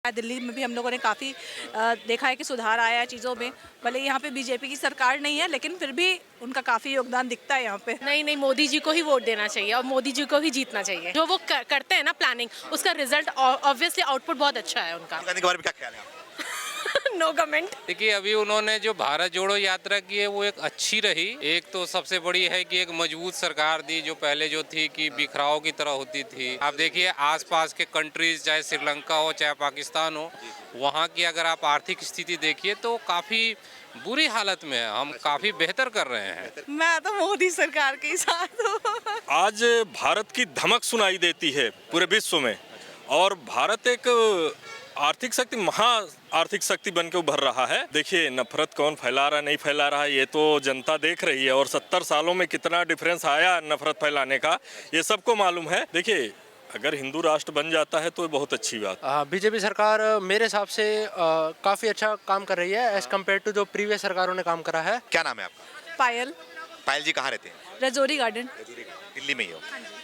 दिल्ली में भी हम लोगों ने काफ़ी देखा है कि सुधार आया है चीज़ों में। भले यहाँ पे बीजेपी की सरकार नहीं है, लेकिन फिर भी उनका काफ़ी योगदान दिखता है यहाँ पे। नहीं, मोदी जी को ही वोट देना चाहिए और मोदी जी को ही जीतना चाहिए। जो वो करते हैं ना प्लानिंग, उसका रिजल्ट ऑब्वियसली आउटपुट बहुत अच्छा है उनका। गांधी के बारे में क्या ख्याल है आपका? No comment. देखिए, अभी उन्होंने जो भारत जोड़ो यात्रा की है वो एक अच्छी रही। एक तो सबसे बड़ी है कि एक मजबूत सरकार दी, जो पहले जो थी कि बिखराव की तरह होती थी। आप देखिए आसपास के कंट्रीज, चाहे श्रीलंका हो चाहे पाकिस्तान हो, वहाँ की अगर आप आर्थिक स्थिति देखिए तो काफ़ी बुरी हालत में है। हम काफ़ी बेहतर कर रहे हैं। मैं तो मोदी सरकार के ही साथ हूँ। आज भारत की धमक सुनाई देती है पूरे विश्व में, और भारत एक आर्थिक शक्ति, महा आर्थिक शक्ति बन के उभर रहा है। देखिए, नफरत कौन फैला रहा नहीं फैला रहा ये तो जनता देख रही है, और 70 सालों में कितना डिफरेंस आया नफरत फैलाने का, ये सबको मालूम है। देखिए, अगर हिंदू राष्ट्र बन जाता है तो ये बहुत अच्छी बात। बीजेपी सरकार मेरे हिसाब से काफ़ी अच्छा काम कर रही है एज कम्पेयर टू जो प्रीवियस सरकारों ने काम करा है। क्या नाम है आपका? पायल। पायल जी कहाँ रहते हैं? रजौरी गार्डन। दिल्ली में ही हो?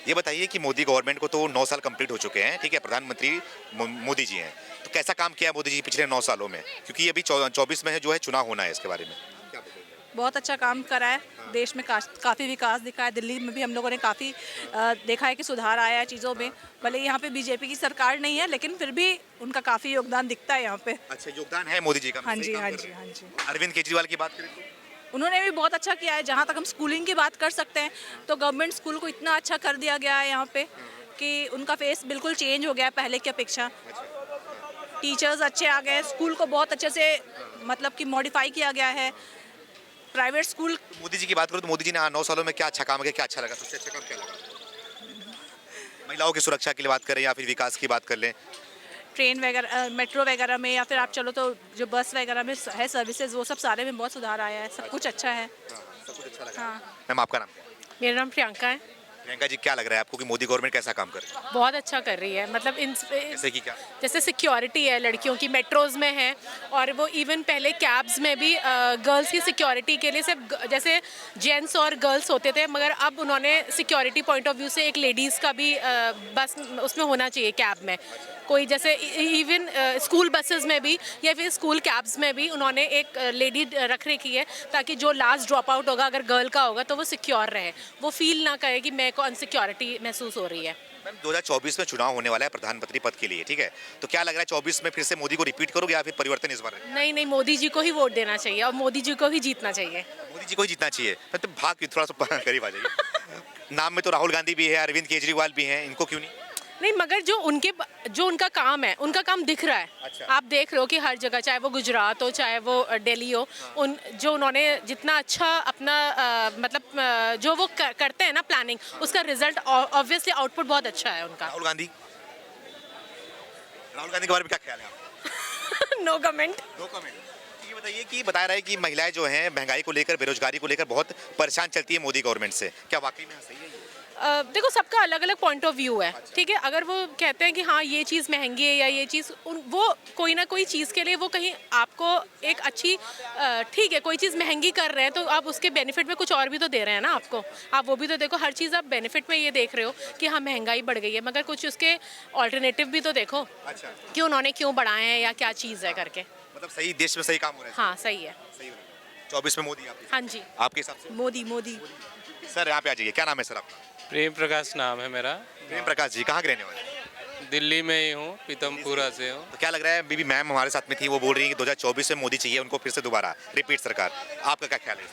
ये बताइए कि मोदी गवर्नमेंट को तो 9 साल कंप्लीट हो चुके हैं, ठीक है, प्रधानमंत्री मोदी जी हैं, तो कैसा काम किया मोदी जी पिछले 9 सालों में? क्योंकि अभी 24 में जो है चुनाव होना है, इसके बारे में क्या बताइए? बहुत अच्छा काम करा है, देश में काफ़ी विकास दिखा है। दिल्ली में भी हम लोगों ने काफ़ी देखा है कि सुधार आया है चीज़ों में। भले यहाँ पे बीजेपी की सरकार नहीं है, लेकिन फिर भी उनका काफ़ी योगदान दिखता है यहाँ पे। अच्छा, योगदान है मोदी जी का? हाँ सही जी, काम हाँ कर जी, रहे हैं। हाँ जी। अरविंद केजरीवाल की बात करें तो उन्होंने भी बहुत अच्छा किया है। जहाँ तक हम स्कूलिंग की बात कर सकते हैं, तो गवर्नमेंट स्कूल को इतना अच्छा कर दिया गया है यहाँ पे कि उनका फेस बिल्कुल चेंज हो गया है पहले की अपेक्षा। टीचर्स अच्छे आ गए, स्कूल को बहुत अच्छे से मतलब कि मॉडिफाई किया गया है। Private school. मोदी जी की बात करूं तो मोदी जी ने 9 सालों में क्या अच्छा काम किया, क्या अच्छा लगा, सबसे अच्छा काम क्या लगा? महिलाओं की सुरक्षा के लिए बात करें या फिर विकास की बात कर लें? ट्रेन वगैरह, मेट्रो वगैरह में, या फिर आप चलो तो जो बस वगैरह में है सर्विसेज, वो सब सारे में बहुत सुधार आया है। सब कुछ अच्छा है। सब कुछ अच्छा लगा। हाँ। मैम, आपका नाम क्या है? मेरा नाम प्रियंका है। प्रियंका जी, क्या लग रहा है आपको कि मोदी गवर्नमेंट कैसा काम कर रही है? बहुत अच्छा कर रही है, मतलब जैसे कि क्या? जैसे सिक्योरिटी है लड़कियों की, मेट्रोज में है, और वो इवन पहले कैब्स में भी गर्ल्स की सिक्योरिटी के लिए सिर्फ जैसे जेंट्स और गर्ल्स होते थे, मगर अब उन्होंने सिक्योरिटी पॉइंट ऑफ व्यू से एक लेडीज़ का भी बस उसमें होना चाहिए कैब में। कोई जैसे इवन स्कूल बसेस में भी या फिर स्कूल कैब्स में भी उन्होंने एक लेडी रख रखी है, ताकि जो लास्ट ड्रॉप आउट होगा अगर गर्ल का होगा तो वो सिक्योर रहे, वो फील ना करे कि मेरे को अनसिक्योरिटी महसूस हो रही है। मैम, 2024 में चुनाव होने वाला है प्रधानमंत्री पद के लिए, ठीक है, तो क्या लग रहा है 24 में फिर से मोदी को रिपीट करोगे या फिर परिवर्तन इस बार? नहीं, मोदी जी को ही वोट देना चाहिए और मोदी जी को ही जीतना चाहिए। मोदी जी को ही जीतना चाहिए? तो भाग के थोड़ा सा करीब आ जाइए। नाम में तो राहुल गांधी भी है, अरविंद केजरीवाल भी हैं, इनको क्यों नहीं? नहीं, मगर जो उनका काम है, उनका काम दिख रहा है। अच्छा। आप देख रहे हो कि हर जगह, चाहे वो गुजरात हो चाहे वो दिल्ली हो, जो उन्होंने जितना अच्छा अपना मतलब जो वो करते हैं ना प्लानिंग, उसका रिजल्ट ऑब्वियसली आउटपुट बहुत अच्छा है उनका। राहुल गांधी के बारे में क्या ख्याल है आपका? No comment. No comment. ये बताइए कि बता रहा है कि महिलाएं जो हैं महंगाई को लेकर, बेरोजगारी को लेकर बहुत परेशान चलती है मोदी गवर्नमेंट से, क्या वाकई में सही है ये? देखो, सबका अलग अलग पॉइंट ऑफ व्यू है, ठीक है। अगर वो कहते हैं कि हाँ ये चीज़ महंगी है या ये चीज़, वो कोई ना कोई चीज़ के लिए वो कहीं आपको एक अच्छी, ठीक है, कोई चीज़ महंगी कर रहे हैं तो आप उसके बेनिफिट में कुछ और भी तो दे रहे हैं ना आपको। आप वो भी तो देखो, हर चीज़ आप बेनिफिट में ये देख रहे हो कि हाँ महंगाई बढ़ गई है, मगर कुछ उसके ऑल्टरनेटिव भी तो देखो। अच्छा। कि उन्होंने क्यों बढ़ाए हैं या क्या चीज़ है करके। मतलब सही देश में सही काम हो रहा है? हाँ, सही है। सही हो रहा है। 24 में मोदी हाँ जी। आपके हिसाब से? मोदी। सर, यहाँ पे आ जाइए, क्या नाम है सर आपका? प्रेम प्रकाश नाम है मेरा। प्रेम प्रकाश जी, कहाँ के रहने वाले हैं? दिल्ली में ही हूँ, पीतमपुरा से हूँ। तो क्या लग रहा है, बीबी मैम हमारे साथ में थी, वो बोल रही है कि 2024 में मोदी चाहिए उनको फिर से दोबारा रिपीट सरकार, आपका क्या ख्याल है?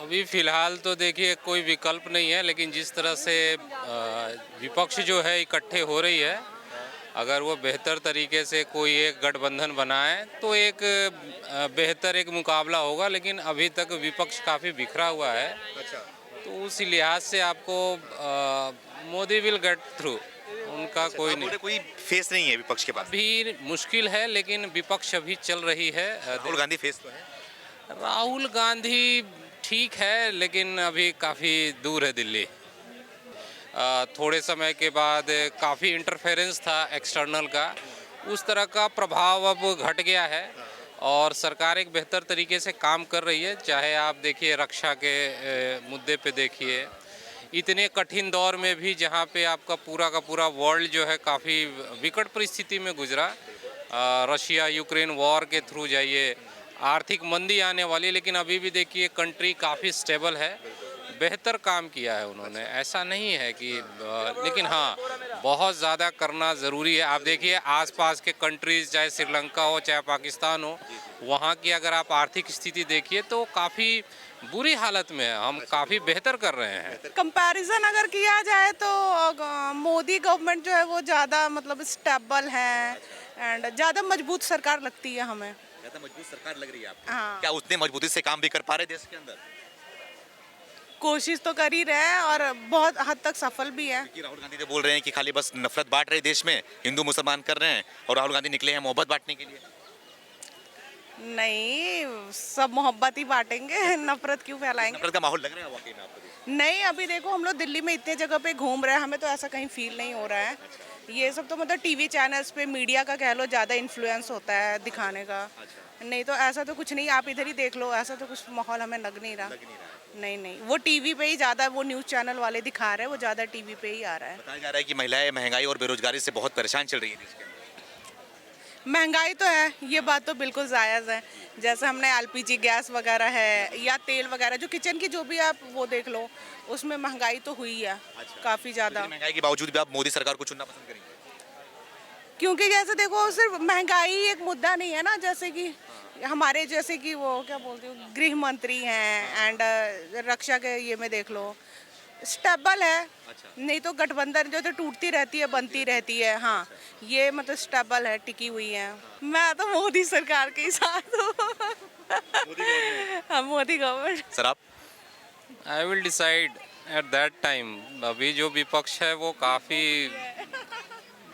अभी फिलहाल तो देखिए कोई विकल्प नहीं है, लेकिन जिस तरह से विपक्ष जो है इकट्ठे हो रही है, अगर वो बेहतर तरीके से कोई एक गठबंधन बनाए तो एक बेहतर एक मुकाबला होगा, लेकिन अभी तक विपक्ष काफ़ी बिखरा हुआ है। अच्छा। तो उस लिहाज से आपको मोदी विल गेट थ्रू, उनका कोई नहीं। कोई फेस नहीं है विपक्ष के पास? अभी मुश्किल है, लेकिन विपक्ष अभी चल रही है। राहुल गांधी फेस तो है? राहुल गांधी ठीक है, लेकिन अभी काफ़ी दूर है दिल्ली। थोड़े समय के बाद काफ़ी इंटरफेरेंस था एक्सटर्नल का, उस तरह का प्रभाव अब घट गया है और सरकार एक बेहतर तरीके से काम कर रही है। चाहे आप देखिए रक्षा के मुद्दे पे देखिए, इतने कठिन दौर में भी जहाँ पे आपका पूरा का पूरा वर्ल्ड जो है काफ़ी विकट परिस्थिति में गुजरा, रशिया यूक्रेन वॉर के थ्रू जाइए, आर्थिक मंदी आने वाली, लेकिन अभी भी देखिए कंट्री काफ़ी स्टेबल है, बेहतर काम किया है उन्होंने। ऐसा नहीं है कि लेकिन हाँ, बहुत ज़्यादा करना ज़रूरी है। आप देखिए आसपास के कंट्रीज़, चाहे श्रीलंका हो चाहे पाकिस्तान हो, वहाँ की अगर आप आर्थिक स्थिति देखिए तो काफ़ी बुरी हालत में है। हम काफ़ी बेहतर कर रहे हैं। कंपैरिजन अगर किया जाए तो मोदी गवर्नमेंट जो है वो ज़्यादा मतलब स्टेबल है एंड ज़्यादा मजबूत सरकार लगती है हमें। ज़्यादा मजबूत सरकार लग रही है आपको? हाँ। क्या उतने मजबूती से काम भी कर पा रहे देश के अंदर? कोशिश तो कर ही रहे हैं और बहुत हद तक सफल भी है। कि राहुल गांधी तो बोल रहे हैं कि खाली बस नफरत बांट रहे देश में, हिंदू मुसलमान कर रहे हैं, और राहुल गांधी निकले हैं मोहब्बत बांटने के लिए। नहीं, सब मोहब्बत ही बांटेंगे, नफरत क्यों फैलाएंगे? नफरत का माहौल लग रहा है वाकई में आपको? नहीं, अभी देखो हम लोग दिल्ली में इतने जगह पे घूम रहे हैं, हमें तो ऐसा कहीं फील नहीं हो रहा है। ये सब तो मतलब टीवी चैनल्स पे मीडिया का कह लो ज़्यादा इन्फ्लुएंस होता है दिखाने का। नहीं तो ऐसा तो कुछ नहीं, आप इधर ही देख लो, ऐसा तो कुछ माहौल हमें लग नहीं रहा। नहीं नहीं, वो टीवी पे ही ज़्यादा, वो न्यूज़ चैनल वाले दिखा रहे हैं, वो ज़्यादा टीवी पे ही आ रहा है। बताया जा रहा है कि महिलाएं महंगाई और बेरोजगारी से बहुत परेशान चल रही है देश के अंदर। महंगाई तो है, ये बात तो बिल्कुल जायज़ है। जैसे हमने एलपीजी गैस वगैरह है या तेल वगैरह, जो किचन की जो भी आप वो देख लो, उसमें महंगाई तो हुई है काफ़ी ज़्यादा। महंगाई के बावजूद भी आप मोदी सरकार को चुनना पसंद करेंगे? क्योंकि जैसे देखो सिर्फ महंगाई एक मुद्दा नहीं है ना, जैसे कि हमारे जैसे कि वो क्या बोलते हो गृह मंत्री हैं एंड रक्षा के ये में देख लो स्टेबल है। नहीं तो गठबंधन जो तो टूटती रहती है, बनती रहती है। हाँ, ये मतलब स्टेबल है, टिकी हुई है। मैं तो मोदी सरकार के ही साथ हूँ। हाँ, मोदी गवर्नमेंट। सर आप? I will decide at that time. अभी जो विपक्ष है वो काफ़ी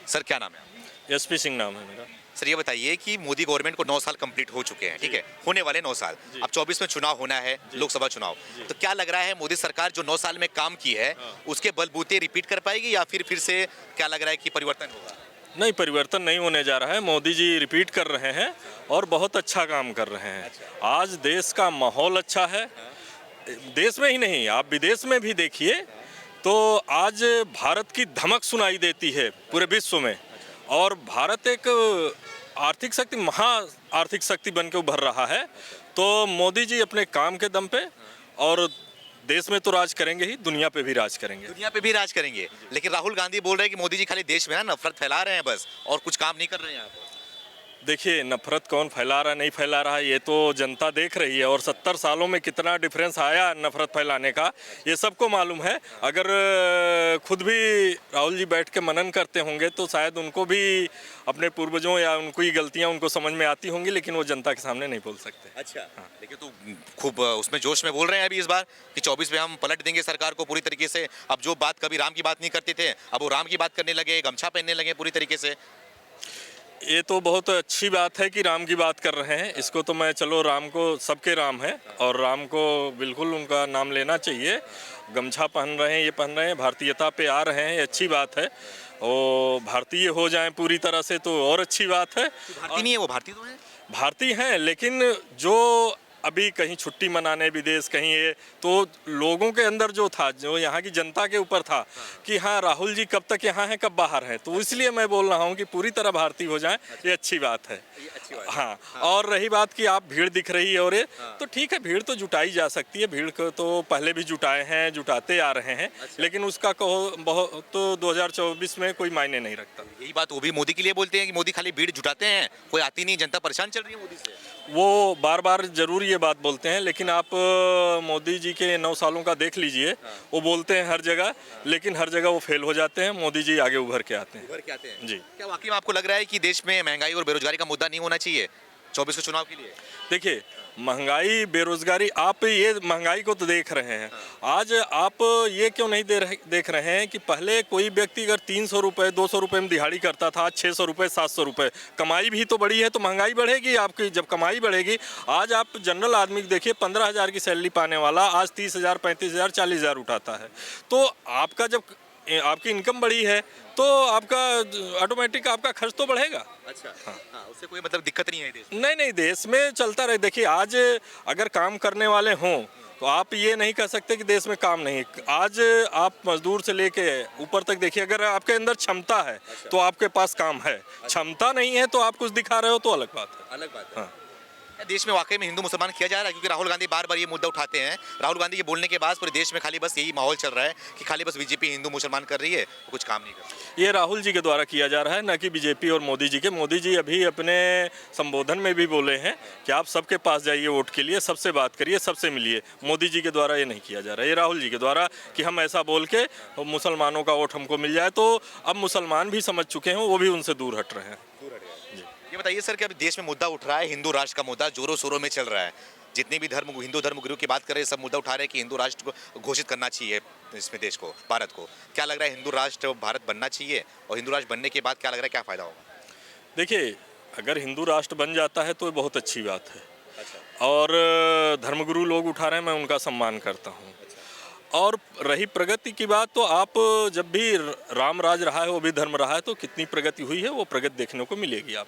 सर क्या नाम है? एसपी सिंह नाम है मेरा। सर ये बताइए कि मोदी गवर्नमेंट को 9 साल कंप्लीट हो चुके हैं, ठीक है, होने वाले 9 साल, अब 24 में चुनाव होना है, लोकसभा चुनाव, तो क्या लग रहा है मोदी सरकार जो 9 साल में काम की है उसके बलबूते रिपीट कर पाएगी, या फिर से क्या लग रहा है कि परिवर्तन होगा? नहीं, परिवर्तन नहीं होने जा रहा है। मोदी जी रिपीट कर रहे हैं और बहुत अच्छा काम कर रहे हैं। आज देश का माहौल अच्छा है, देश में ही नहीं, आप विदेश में भी देखिए तो आज भारत की धमक सुनाई देती है पूरे विश्व में, और भारत एक आर्थिक शक्ति, महा आर्थिक शक्ति बन के उभर रहा है। तो मोदी जी अपने काम के दम पे और देश में तो राज करेंगे ही, दुनिया पे भी राज करेंगे। दुनिया पे भी राज करेंगे, लेकिन राहुल गांधी बोल रहे हैं कि मोदी जी खाली देश में ना नफरत फैला रहे हैं बस, और कुछ काम नहीं कर रहे हैं यहाँ पे। देखिए, नफरत कौन फैला रहा नहीं फैला रहा ये तो जनता देख रही है, और 70 सालों में कितना डिफरेंस आया नफरत फैलाने का ये सबको मालूम है। अगर खुद भी राहुल जी बैठ के मनन करते होंगे तो शायद उनको भी अपने पूर्वजों या उनकी गलतियां उनको समझ में आती होंगी, लेकिन वो जनता के सामने नहीं बोल सकते। अच्छा, हाँ। लेकिन तो खूब उसमें जोश में बोल रहे हैं अभी इस बार कि 24 में हम पलट देंगे सरकार को पूरी तरीके से। अब जो बात कभी राम की बात नहीं करते थे, अब वो राम की बात करने लगे, गमछा पहनने लगे पूरी तरीके से। ये तो बहुत अच्छी बात है कि राम की बात कर रहे हैं। इसको तो मैं, चलो, राम को सबके राम है और राम को बिल्कुल उनका नाम लेना चाहिए। गमछा पहन रहे हैं, ये पहन रहे हैं, भारतीयता पे आ रहे हैं, ये अच्छी बात है। और भारतीय हो जाएं पूरी तरह से तो और अच्छी बात है। भारतीय नहीं है वो, भारतीय तो है, भारतीय हैं, लेकिन जो अभी कहीं छुट्टी मनाने विदेश कहीं, ये तो लोगों के अंदर जो था, जो यहाँ की जनता के ऊपर था कि हाँ राहुल जी कब तक यहाँ हैं कब बाहर हैं, तो इसलिए मैं बोल रहा हूँ कि पूरी तरह भारतीय हो जाएं, ये अच्छी बात है। हाँ, और रही बात कि आप भीड़ दिख रही है और ये तो ठीक है, भीड़ तो जुटाई जा सकती है, भीड़ को तो पहले भी जुटाए हैं, जुटाते आ रहे हैं, लेकिन उसका कहो बहुत तो 2024 में कोई मायने नहीं रखता। यही बात वो भी मोदी के लिए बोलते हैं कि मोदी खाली भीड़ जुटाते हैं, कोई आती नहीं, जनता परेशान चल रही है मोदी से। वो बार बार जरूर ये बात बोलते हैं, लेकिन आप मोदी जी के 9 सालों का देख लीजिए, वो बोलते हैं हर जगह, लेकिन हर जगह वो फेल हो जाते हैं। मोदी जी आगे उभर के आते हैं। उभर के आते हैं जी। क्या वाकई में आपको लग रहा है कि देश में महंगाई और बेरोजगारी का मुद्दा नहीं होना चाहिए 24 के चुनाव के लिए? देखिए, महंगाई बेरोजगारी, आप ये महंगाई को तो देख रहे हैं, आज आप ये क्यों नहीं देख रहे हैं कि पहले कोई व्यक्ति अगर 300 रुपये 200 रुपये में दिहाड़ी करता था, 600 रुपये 700 रुपये, कमाई भी तो बढ़ी है, तो महंगाई बढ़ेगी आपकी। जब कमाई बढ़ेगी, आज आप जनरल आदमी देखिए, 15,000 की सैलरी पाने वाला आज 30,000 35,000 40,000 उठाता है, तो आपका जब आपकी इनकम बढ़ी है तो आपका ऑटोमेटिक आपका खर्च तो बढ़ेगा। अच्छा हाँ, उससे कोई मतलब दिक्कत नहीं है देश में। नहीं, देश में चलता रहे। देखिए आज अगर काम करने वाले हों तो आप ये नहीं कह सकते कि देश में काम नहीं। आज आप मजदूर से लेके ऊपर तक देखिए, अगर आपके अंदर क्षमता है तो आपके पास काम है, क्षमता नहीं है तो आप कुछ दिखा रहे हो तो अलग बात है। अलग बात है। हाँ। देश में वाकई में हिंदू मुसलमान किया जा रहा है, क्योंकि राहुल गांधी बार बार ये मुद्दा उठाते हैं। राहुल गांधी के बोलने के बाद पूरे देश में खाली बस यही माहौल चल रहा है कि खाली बस बीजेपी हिंदू मुसलमान कर रही है, कुछ काम नहीं कर रही। ये राहुल जी के द्वारा किया जा रहा है, न कि बीजेपी और मोदी जी के। मोदी जी अभी अपने संबोधन में भी बोले हैं कि आप सबके पास जाइए वोट के लिए, सबसे बात करिए, सबसे मिलिए। मोदी जी के द्वारा ये नहीं किया जा रहा है, ये राहुल जी के द्वारा कि हम ऐसा बोल के मुसलमानों का वोट हमको मिल जाए। तो अब मुसलमान भी समझ चुके हैं, वो भी उनसे दूर हट रहे हैं। ये बताइए सर कि अभी देश में मुद्दा उठ रहा है, हिंदू राष्ट्र का मुद्दा जोरों शोरों में चल रहा है। जितने भी हिंदू धर्मगुरु की बात कर रहे हैं, सब मुद्दा उठा रहे हैं कि हिंदू राष्ट्र को घोषित करना चाहिए इसमें देश को, भारत को। क्या लग रहा है, हिंदू राष्ट्र भारत बनना चाहिए? और हिंदू राष्ट्र बनने के बाद क्या लग रहा है, क्या फायदा होगा? देखिए, अगर हिंदू राष्ट्र बन जाता है तो बहुत अच्छी बात है। और धर्मगुरु लोग उठा रहे हैं, मैं उनका सम्मान करता हूँ। और रही प्रगति की बात, तो आप जब भी राम राज रहा है, वो भी धर्म रहा है, तो कितनी प्रगति हुई है वो प्रगति देखने को मिलेगी आप।